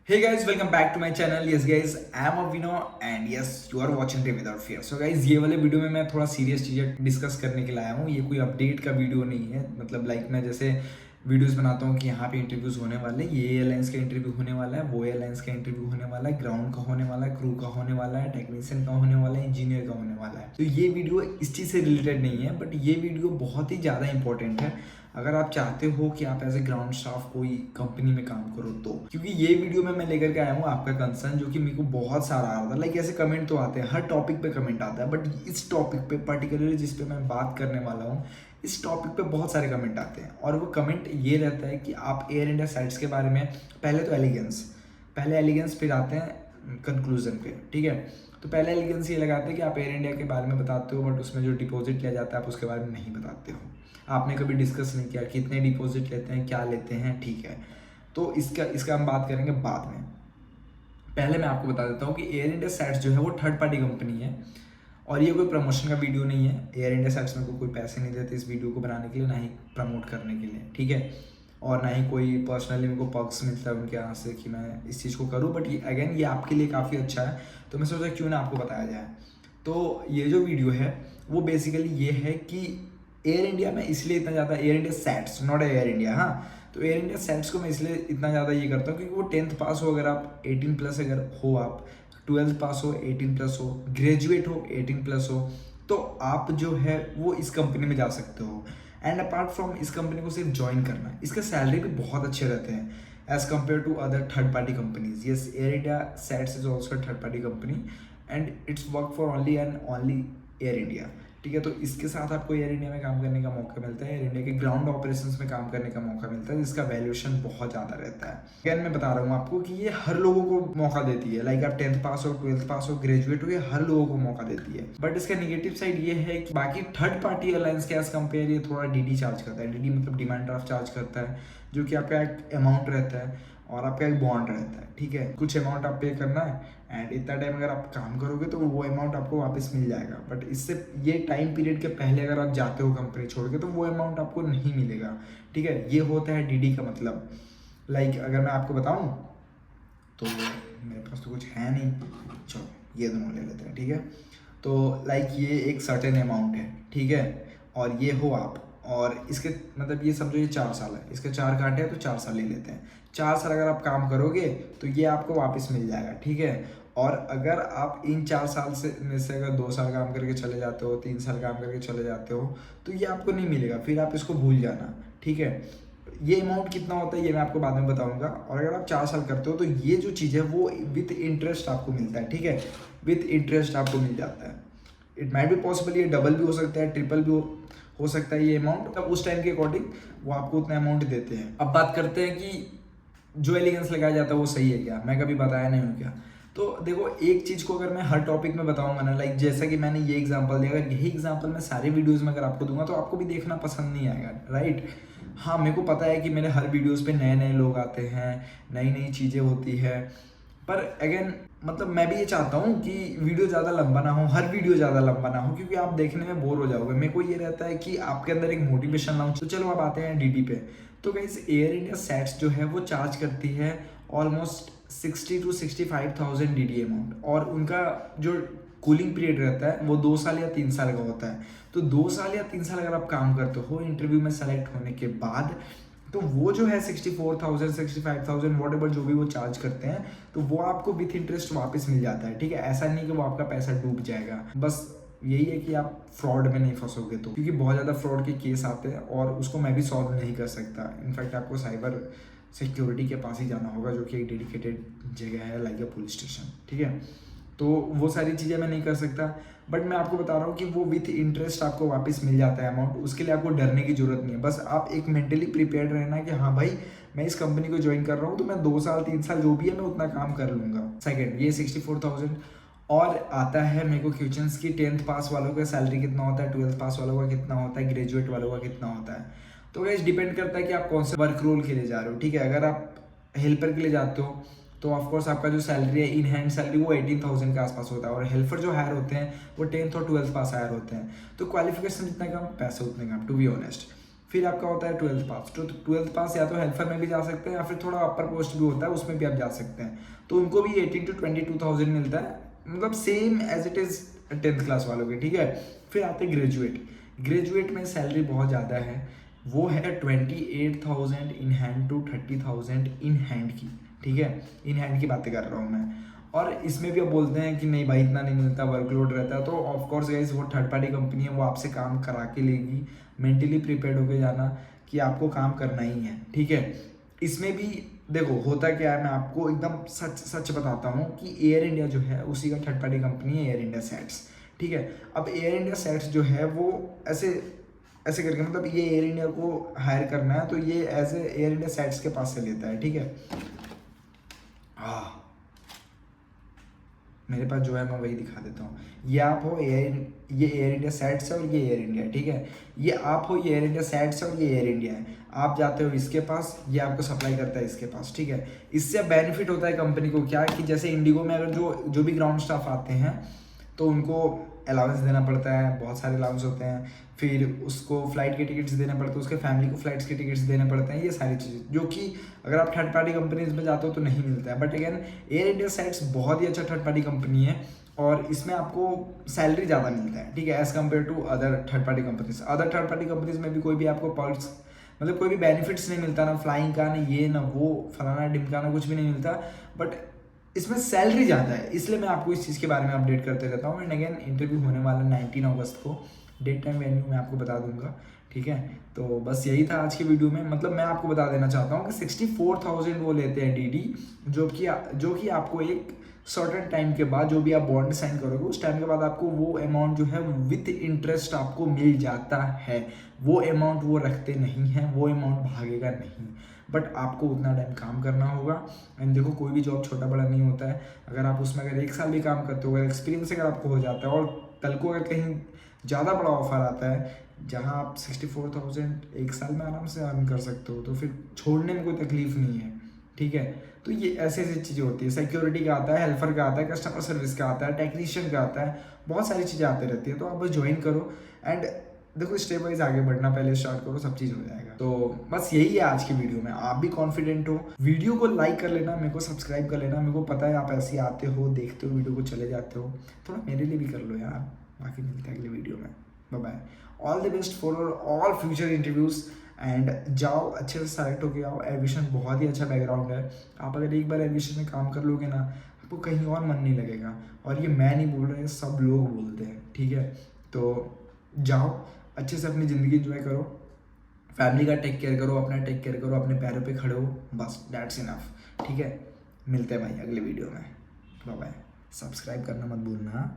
Hey guys, welcome back to my channel. Yes guys, I am Avino and yes, you are watching Day Without Fear. So guys, ये वाले video में मैं थोड़ा serious चीज़ें discuss करने के लिए आया हूँ. ये कोई अपडेट का वीडियो नहीं है. मतलब लाइक मैं जैसे वीडियोस बनाता हूँ कि यहाँ पे इंटरव्यूज होने वाले हैं, ये एयरलाइंस का इंटरव्यू होने वाला है, वो एयरलाइंस का इंटरव्यू होने वाला है, ग्राउंड का होने वाला है, क्रू का होने वाला है, टेक्नीशियन का होने वाला है, इंजीनियर का होने वाला है. तो ये वीडियो इस चीज़ से रिलेटेड नहीं है, बट ये वीडियो बहुत ही ज़्यादा इंपॉर्टेंट है अगर आप चाहते हो कि आप एज ए ग्राउंड स्टाफ कोई कंपनी में काम करो तो. क्योंकि ये वीडियो में मैं लेकर के आया हूँ आपका कंसर्न, जो कि मेरे को बहुत सारा आ रहा था. लाइक ऐसे कमेंट तो आते हैं, हर टॉपिक पे कमेंट आता है, बट इस टॉपिक पे पर्टिकुलरली जिस पे मैं बात करने वाला हूँ, इस टॉपिक पे बहुत सारे कमेंट आते हैं. और वो कमेंट ये रहता है कि आप एयर इंडिया साइट्स के बारे में पहले एलिगेंस फिर आते हैं कंक्लूजन पे. ठीक है, तो पहले एलिगेंस ये लगाते हैं कि आप एयर इंडिया के बारे में बताते हो, बट उसमें जो डिपॉजिट लिया जाता है आप उसके बारे में नहीं बताते हो. आपने कभी डिस्कस नहीं किया कितने डिपॉजिट लेते हैं, क्या लेते हैं. ठीक है, तो इसका हम बात करेंगे बाद में. पहले मैं आपको बता देता हूँ कि एयर इंडिया सैट्स जो है वो थर्ड पार्टी कंपनी है और ये कोई प्रमोशन का वीडियो नहीं है. एयर इंडिया सैट्स में कोई पैसे नहीं देते इस वीडियो को बनाने के लिए, ना ही प्रमोट करने के लिए. ठीक है, और ना ही कोई पर्सनली मेरे को पर्क्स मिलता है उनके यहाँ से कि मैं इस चीज़ को करूँ. बट अगेन ये आपके लिए काफ़ी अच्छा है, तो मैं सोचा क्यों ना आपको बताया जाए. तो ये जो वीडियो है वो बेसिकली ये है कि एयर इंडिया में इसलिए इतना ज़्यादा, Air India SATS not Air India, हाँ, तो एयर इंडिया सैट्स को मैं इसलिए इतना ज़्यादा ये करता हूँ क्योंकि वो 10th पास हो, अगर आप 18+ अगर हो, आप 12th पास हो 18+ हो, ग्रेजुएट हो 18+ हो, तो आप जो है वो इस कंपनी में जा सकते हो. एंड अपार्ट फ्रॉम इस कंपनी को सिर्फ ज्वाइन करना है, इसके सैलरी भी बहुत अच्छे रहते हैं as compare to other third party companies. Yes, Air India SATS is also third party company and its work for only and only Air India. ठीक है, तो इसके साथ आपको एयर इंडिया में काम करने का मौका मिलता है, एयर इंडिया के ग्राउंड ऑपरेशंस में काम करने का मौका मिलता है, जिसका वैल्यूएशन बहुत ज़्यादा रहता है. अगेन मैं बता रहा हूँ आपको कि ये हर लोगों को मौका देती है. लाइक आप 10th पास हो, 12th पास हो, ग्रेजुएट हो, ये हर लोगों को मौका देती है. बट इसका निगेटिव साइड ये है कि बाकी थर्ड पार्टी एयरलाइंस के एज कम्पेयर ये थोड़ा डीडी चार्ज करता है. डीडी मतलब डिमांड ड्राफ्ट चार्ज करता है, जो कि आपका एक अमाउंट रहता है और आपका एक बॉन्ड रहता है. ठीक है, कुछ अमाउंट आप पे करना है एंड इतना टाइम अगर आप काम करोगे तो वो अमाउंट आपको वापस मिल जाएगा. बट इससे ये टाइम पीरियड के पहले अगर आप जाते हो कंपनी छोड़ के तो वो अमाउंट आपको नहीं मिलेगा. ठीक है, ये होता है डीडी का मतलब. लाइक अगर मैं आपको बताऊं तो मेरे पास तो कुछ है नहीं, चलो ये दोनों ले लेते हैं. ठीक है, तो लाइक ये एक सर्टेन अमाउंट है. ठीक है, और ये हो आप, और इसके मतलब ये समझो ये 4 साल है, इसके 4 काटे हैं तो 4 साल ले लेते हैं. 4 साल अगर आप काम करोगे तो ये आपको वापस मिल जाएगा. ठीक है, और अगर आप इन 4 साल से में से अगर 2 साल काम करके चले जाते हो, 3 साल काम करके चले जाते हो, तो ये आपको नहीं मिलेगा, फिर आप इसको भूल जाना. ठीक है, ये अमाउंट कितना होता है ये मैं आपको बाद में बताऊंगा. और अगर आप 4 साल करते हो तो ये जो चीज़ है वो विथ इंटरेस्ट आपको मिलता है. ठीक है, विथ इंटरेस्ट आपको मिल जाता है. इट माइट बी पॉसिबल ये डबल भी हो सकता है, ट्रिपल भी हो सकता है ये अमाउंट. तब उस टाइम के अकॉर्डिंग वो आपको उतना अमाउंट देते हैं. अब बात करते हैं कि जो एलिगेंस लगाया जाता है वो सही है क्या, मैं कभी बताया नहीं हूँ क्या. तो देखो, एक चीज़ को अगर मैं हर टॉपिक में बताऊंगा ना, लाइक जैसा कि मैंने ये एग्जांपल दिया, अगर यही एग्जांपल मैं सारे वीडियोस में अगर आपको दूंगा तो आपको भी देखना पसंद नहीं आएगा. राइट, हाँ, मेरे को पता है कि मेरे हर वीडियोस पे नए नए लोग आते हैं, नई नई चीज़ें होती है, पर अगेन मतलब मैं भी ये चाहता हूँ कि वीडियो ज़्यादा लंबा ना हो, हर वीडियो ज़्यादा लंबा ना हो, क्योंकि आप देखने में बोर हो जाओगे. मेरे को ये रहता है कि आपके अंदर एक मोटिवेशन लाऊं. तो चलो अब आते हैं डीडी पे. तो गाइस, एयर इंडिया सैट्स जो है वो चार्ज करती है ऑलमोस्ट 60 to 65,000 डीडी अमाउंट, और उनका जो कूलिंग पीरियड रहता है वो 2 साल या 3 साल का होता है. तो 2 साल या 3 साल अगर आप काम करते हो इंटरव्यू में सेलेक्ट होने के बाद, तो वो जो है 64,000 65,000 वॉट एवर जो भी वो चार्ज करते हैं, तो वो आपको विथ इंटरेस्ट वापस मिल जाता है. ठीक है, ऐसा नहीं कि वो आपका पैसा डूब जाएगा. बस यही है कि आप फ्रॉड में नहीं फंसोगे, तो क्योंकि बहुत ज़्यादा फ्रॉड के केस आते हैं और उसको मैं भी सॉल्व नहीं कर सकता. इनफैक्ट आपको साइबर सिक्योरिटी के पास ही जाना होगा, जो कि एक डेडिकेटेड जगह है लाइक अ पुलिस स्टेशन. ठीक है, तो वो सारी चीज़ें मैं नहीं कर सकता, बट मैं आपको बता रहा हूँ कि वो विथ इंटरेस्ट आपको वापस मिल जाता है अमाउंट. उसके लिए आपको डरने की जरूरत नहीं है. बस आप एक मेंटली प्रिपेयर्ड रहना कि हाँ भाई, मैं इस कंपनी को ज्वाइन कर रहा हूँ तो मैं 2 साल 3 साल जो भी है मैं उतना काम कर लूँगा. सेकेंड, ये 64,000. और आता है मेरे को क्वेश्चंस की 10th पास वालों का सैलरी कितना होता है, 12th पास वालों का कितना होता है, ग्रेजुएट वालों का कितना होता है. तो गाइस, डिपेंड करता है कि आप कौन से वर्क रोल के लिए जा रहे हो. ठीक है, अगर आप हेल्पर के लिए जाते हो तो ऑफकोर्स आपका जो सैलरी है, इन हैंड सैलरी, वो 18,000 के आसपास होता है. और हेल्पर जो हायर होते हैं वो 10th और 12th पास हायर होते हैं. तो क्वालिफिकेशन जितना कम, पैसे उतने कम, टू बी ऑनेस्ट. फिर आपका होता है 12th पास। तो 12th पास या तो हेल्पर में भी जा सकते हैं या फिर थोड़ा अपर पोस्ट भी होता है, उसमें भी आप जा सकते हैं। तो उनको भी 18 to 22,000 मिलता है, मतलब same as it is 10th class वालों के, ठीक है। फिर आते हैं ग्रेजुएट। ग्रेजुएट में सैलरी बहुत ज़्यादा है, वो है 28,000 in hand to 30,000 in hand की, ठीक है। इन हैंड की बातें कर रहा हूँ मैं। और इसमें भी अब बोलते हैं कि नहीं भाई इतना नहीं मिलता, वर्कलोड रहता है, तो ऑफकोर्स गाइज वो थर्ड पार्टी कंपनी है, वो आपसे काम करा के लेगी। मेंटली प्रिपेयर्ड होकर जाना कि आपको काम करना ही है, ठीक है। इसमें भी देखो होता क्या है, मैं आपको एकदम सच सच बताता हूँ कि एयर इंडिया जो है उसी का थर्ड पार्टी कंपनी है एयर इंडिया सेट्स, ठीक है। अब एयर इंडिया सेट्स जो है वो ऐसे ऐसे करके, मतलब ये एयर इंडिया को हायर करना है तो ये as a Air India SATS के पास से लेता है, ठीक है। हाँ, मेरे पास जो है मैं वही दिखा देता हूँ। ये आप हो ये एयर इंडिया सेट्स है और ये एयर इंडिया है, ठीक है। ये आप हो, ये एयर इंडिया सेट्स है और ये एयर इंडिया है। आप जाते हो इसके पास, ये आपको सप्लाई करता है इसके पास, ठीक है। इससे बेनिफिट होता है कंपनी को क्या कि जैसे इंडिगो में अगर जो भी ग्राउंड स्टाफ आते हैं तो उनको अलाउंस देना पड़ता है, बहुत सारे अलाउंस होते हैं। फिर उसको फ्लाइट के टिकट्स देने पड़ते हैं, उसके फैमिली को फ्लाइट्स के टिकट्स देने पड़ते हैं, ये सारी चीज़ें जो कि अगर आप थर्ड पार्टी कंपनीज में जाते हो तो नहीं मिलता है। But again air India sets बहुत ही अच्छा थर्ड पार्टी कंपनी है और इसमें आपको सैलरी ज़्यादा मिलता है, ठीक है, as compare to other third party companies. Other third party companies में भी कोई भी आपको पर्क्स, मतलब कोई भी बेनिफिट्स नहीं मिलता, ना फ्लाइंग का, ना ये ना वो, फलाना ढिमका, ना कुछ भी नहीं मिलता। बट इसमें सैलरी ज़्यादा है, इसलिए मैं आपको इस चीज़ के बारे में अपडेट करते रहता हूँ। एंड अगेन इंटरव्यू होने वाला 19 अगस्त को, डेट टाइम वेन्यू मैं आपको बता दूंगा, ठीक है। तो बस यही था आज की वीडियो में। मतलब मैं आपको बता देना चाहता हूँ कि 64,000 वो लेते हैं डीडी, जो कि आपको एक सर्टेन टाइम के बाद, जो भी आप बॉन्ड साइन करोगे उस टाइम के बाद आपको वो अमाउंट जो है विथ इंटरेस्ट आपको मिल जाता है। वो अमाउंट वो रखते नहीं हैं, वो अमाउंट भागेगा नहीं, बट आपको उतना टाइम काम करना होगा। एंड देखो कोई भी जॉब छोटा बड़ा नहीं होता है। अगर आप उसमें अगर 1 साल भी काम करते हो, अगर एक्सपीरियंस अगर आपको हो जाता है और कल को अगर कहीं ज़्यादा बड़ा ऑफर आता है जहाँ आप 64,000 1 साल में आराम से अर्न कर सकते हो, तो फिर छोड़ने में कोई तकलीफ नहीं है, ठीक है। तो ये ऐसी ऐसी चीज़ें होती है, सिक्योरिटी का आता है, हेल्पर का आता है, कस्टमर सर्विस का आता है, टेक्नीशियन का आता है, बहुत सारी चीज़ें आती रहती है। तो आप बस ज्वाइन करो एंड देखो स्टेप वाइज आगे बढ़ना, पहले स्टार्ट करो, सब चीज़ हो जाएगा। तो बस यही है आज की वीडियो में। आप भी कॉन्फिडेंट हो, वीडियो को लाइक कर लेना, मेरे को सब्सक्राइब कर लेना। मेरे को पता है आप ऐसे आते हो, देखते हो वीडियो को, चले जाते हो, थोड़ा मेरे लिए भी कर लो यार। बाकी मिलते हैं अगले वीडियो में, bye bye. All the best for all future interviews and जाओ अच्छे से सेलेक्ट होके आओ। एविएशन बहुत ही अच्छा बैकग्राउंड है, आप अगर एक बार एविएशन में काम कर लोगे ना, आपको कहीं और मन नहीं लगेगा। और ये मैं नहीं बोल रहा है, सब लोग बोलते हैं, ठीक है। तो जाओ अच्छे से अपनी ज़िंदगी एंजॉय करो, फैमिली का टेक केयर करो, अपना टेक केयर करो, अपने पैरों पे खड़े हो, बस दैट्स इनफ, ठीक है। मिलते हैं भाई अगले वीडियो में, बाय बाय। सब्सक्राइब करना मत भूलना।